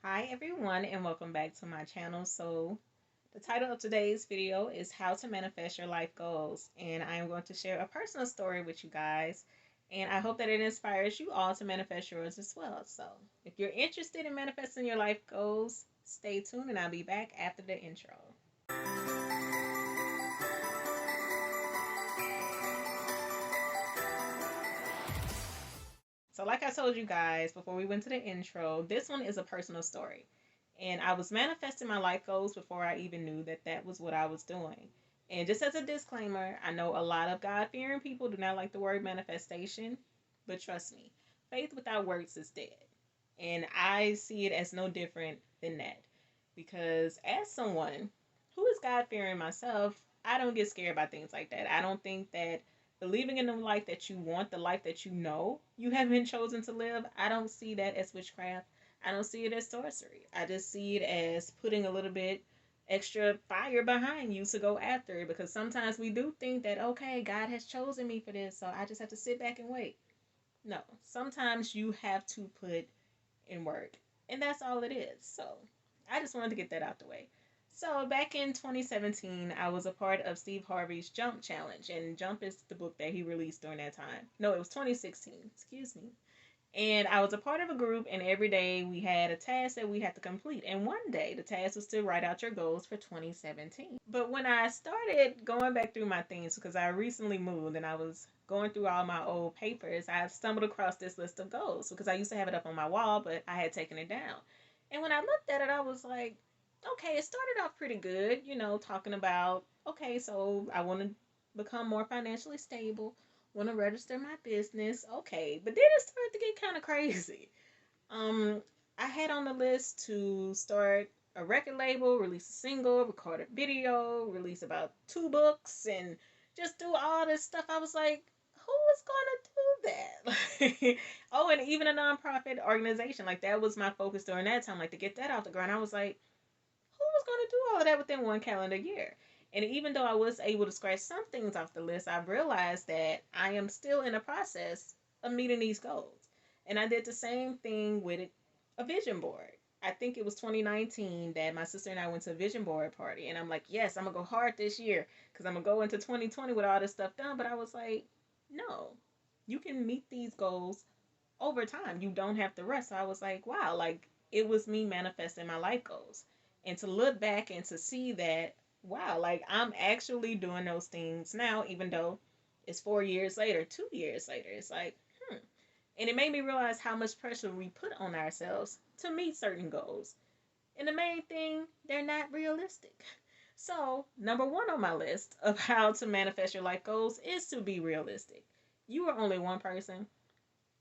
Hi everyone and welcome back to my channel. So the title of today's video is how to manifest your life goals, and I am going to share a personal story with you guys, and I hope that it inspires you all to manifest yours as well. So if you're interested in manifesting your life goals, stay tuned and I'll be back after the intro. So like I told you guys before we went to the intro, this one is a personal story. And I was manifesting my life goals before I even knew that that was what I was doing. And just as a disclaimer, I know a lot of God fearing people do not like the word manifestation, but trust me, faith without works is dead. And I see it as no different than that. Because as someone who is God fearing myself, I don't get scared by things like that. I don't think that believing in the life that you want, the life that you know you have been chosen to live, I don't see that as witchcraft. I don't see it as sorcery. I just see it as putting a little bit extra fire behind you to go after it, because sometimes we do think that, okay, God has chosen me for this, so I just have to sit back and wait. No, sometimes you have to put in work, and that's all it is. So I just wanted to get that out the way. So back in 2017, I was a part of Steve Harvey's Jump Challenge, and Jump is the book that he released during that time. No, it was 2016. Excuse me. And I was a part of a group, and every day we had a task that we had to complete. And one day, the task was to write out your goals for 2017. But when I started going back through my things, because I recently moved and I was going through all my old papers, I stumbled across this list of goals because I used to have it up on my wall, but I had taken it down. And when I looked at it, I was like, okay, it started off pretty good, talking about, okay, so I want to become more financially stable, want to register my business. Okay, but then it started to get kind of crazy. Um, I had on the list to start a record label, release a single, record a video, release about 2 books, and just do all this stuff. I was like, who is going to do that? Oh, and even a nonprofit organization. Like, that was my focus during that time, like to get that off the ground. I was like, who was going to do all of that within one calendar year? And even though I was able to scratch some things off the list, I realized that I am still in the process of meeting these goals. And I did the same thing with a vision board. I think it was 2019 that my sister and I went to a vision board party. And I'm like, yes, I'm going to go hard this year because I'm going to go into 2020 with all this stuff done. But I was like, no, you can meet these goals over time. You don't have to rush. So I was like, wow, like it was me manifesting my life goals. And to look back and to see that, wow, like I'm actually doing those things now, even though it's 4 years later, 2 years later. It's like, hmm. And it made me realize how much pressure we put on ourselves to meet certain goals. And the main thing, they're not realistic. So, number one on my list of how to manifest your life goals is to be realistic. You are only one person.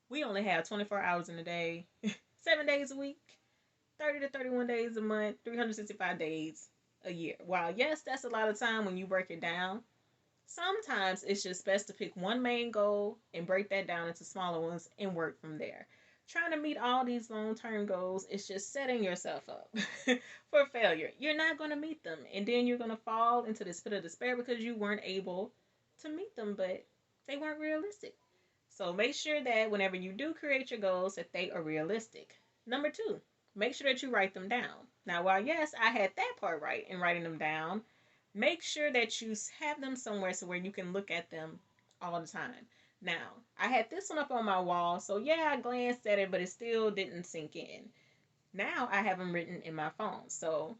We only have 24 hours in a day, 7 days a week, 30 to 31 days a month, 365 days a year. While, yes, that's a lot of time when you break it down, sometimes it's just best to pick one main goal and break that down into smaller ones and work from there. Trying to meet all these long term goals is just setting yourself up for failure. You're not going to meet them, and then you're going to fall into this pit of despair because you weren't able to meet them, but they weren't realistic. So make sure that whenever you do create your goals, that they are realistic. Number two, make sure that you write them down. Now, while yes, I had that part right in writing them down, make sure that you have them somewhere so where you can look at them all the time. Now, I had this one up on my wall, so yeah, I glanced at it, but it still didn't sink in. Now I have them written in my phone. So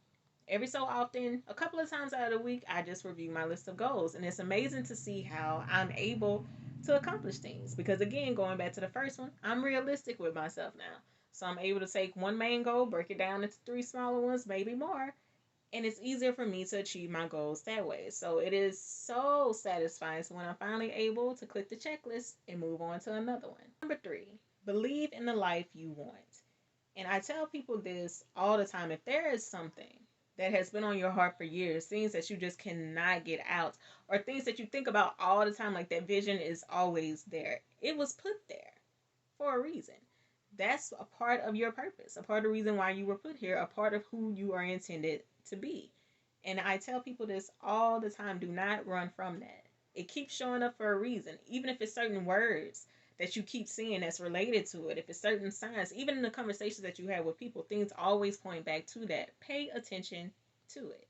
every so often, a couple of times out of the week, I just review my list of goals. And it's amazing to see how I'm able to accomplish things. Because again, going back to the first one, I'm realistic with myself now. So I'm able to take one main goal, break it down into three smaller ones, maybe more, and it's easier for me to achieve my goals that way. So it is so satisfying. So when I'm finally able to click the checklist and move on to another one. Number three, believe in the life you want. And I tell people this all the time. If there is something that has been on your heart for years, things that you just cannot get out, or things that you think about all the time, like that vision is always there, it was put there for a reason. That's a part of your purpose, a part of the reason why you were put here, a part of who you are intended to be. And I tell people this all the time, do not run from that. It keeps showing up for a reason, even if it's certain words that you keep seeing that's related to it. If it's certain signs, even in the conversations that you have with people, things always point back to that. Pay attention to it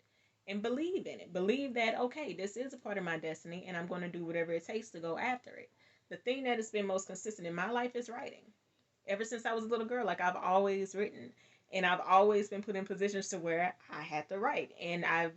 and believe in it. Believe that, okay, this is a part of my destiny and I'm going to do whatever it takes to go after it. The thing that has been most consistent in my life is writing. Ever since I was a little girl, like I've always written and I've always been put in positions to where I had to write. And I've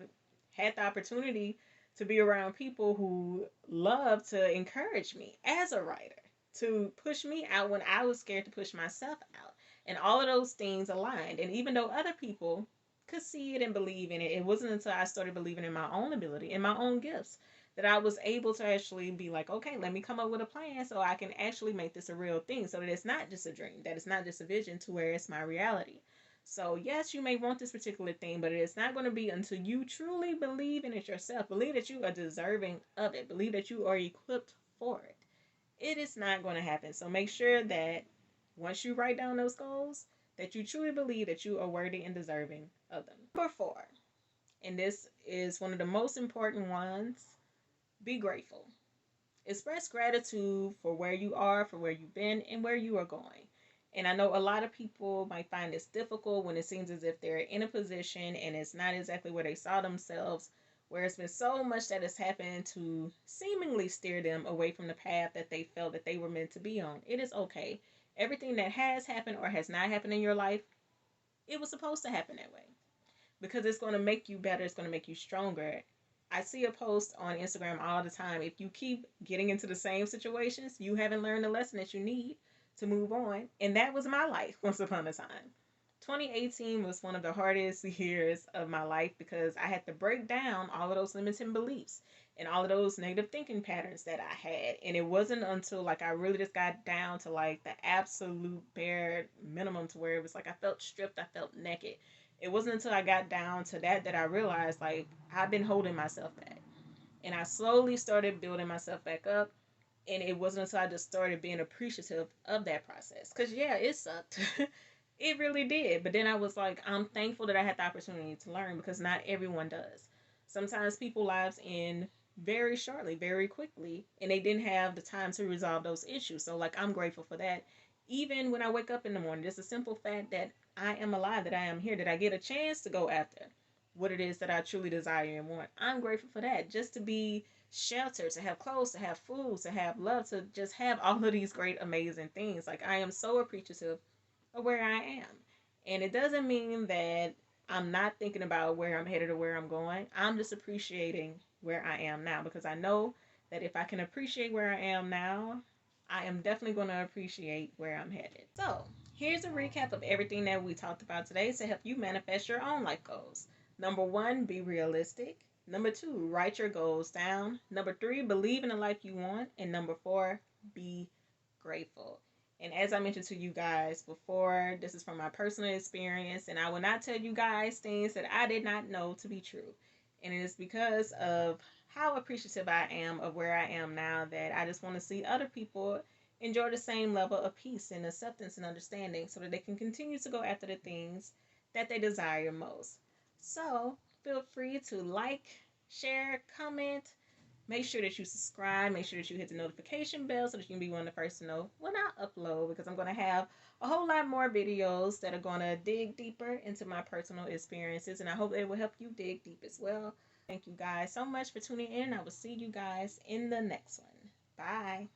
had the opportunity to be around people who love to encourage me as a writer, to push me out when I was scared to push myself out. And all of those things aligned. And even though other people could see it and believe in it, it wasn't until I started believing in my own ability and my own gifts that I was able to actually be like, okay, let me come up with a plan so I can actually make this a real thing, so that it's not just a dream, that it's not just a vision, to where it's my reality. So, yes, you may want this particular thing, but it's not going to be until you truly believe in it yourself. Believe that you are deserving of it. Believe that you are equipped for it. It is not going to happen. So, make sure that once you write down those goals, that you truly believe that you are worthy and deserving of them. Number 4, and this is one of the most important ones, be grateful. Express gratitude for where you are, for where you've been, and where you are going. And I know a lot of people might find this difficult when it seems as if they're in a position and it's not exactly where they saw themselves, where it's been so much that has happened to seemingly steer them away from the path that they felt that they were meant to be on. It is okay. Everything that has happened or has not happened in your life, it was supposed to happen that way, because it's going to make you better. It's going to make you stronger. I see a post on Instagram all the time. If you keep getting into the same situations, you haven't learned the lesson that you need to move on. And that was my life once upon a time. 2018 was one of the hardest years of my life because I had to break down all of those limiting beliefs and all of those negative thinking patterns that I had. And it wasn't until like I really just got down to like the absolute bare minimum, to where it was like I felt stripped, I felt naked. It wasn't until I got down to that I realized like I've been holding myself back. And I slowly started building myself back up. And it wasn't until I just started being appreciative of that process. Because, yeah, it sucked. It really did. But then I was like, I'm thankful that I had the opportunity to learn, because not everyone does. Sometimes people's lives end very shortly, very quickly, and they didn't have the time to resolve those issues. So, like, I'm grateful for that. Even when I wake up in the morning, just a simple fact that I am alive, that I am here, that I get a chance to go after what it is that I truly desire and want. I'm grateful for that. Just to be shelter, to have clothes, to have food, to have love, to just have all of these great, amazing things. Like, I am so appreciative of where I am. And it doesn't mean that I'm not thinking about where I'm headed or where I'm going. I'm just appreciating where I am now, because I know that if I can appreciate where I am now, I am definitely going to appreciate where I'm headed. So, here's a recap of everything that we talked about today to help you manifest your own life goals. Number 1, be realistic. Number 2, write your goals down. Number 3, believe in the life you want. And number 4, be grateful. And as I mentioned to you guys before, this is from my personal experience, and I will not tell you guys things that I did not know to be true. And it is because of how appreciative I am of where I am now that I just want to see other people enjoy the same level of peace and acceptance and understanding, so that they can continue to go after the things that they desire most. So feel free to like, share, comment. Make sure that you subscribe. Make sure that you hit the notification bell so that you can be one of the first to know when I upload, because I'm going to have a whole lot more videos that are going to dig deeper into my personal experiences, and I hope it will help you dig deep as well. Thank you guys so much for tuning in. I will see you guys in the next one. Bye.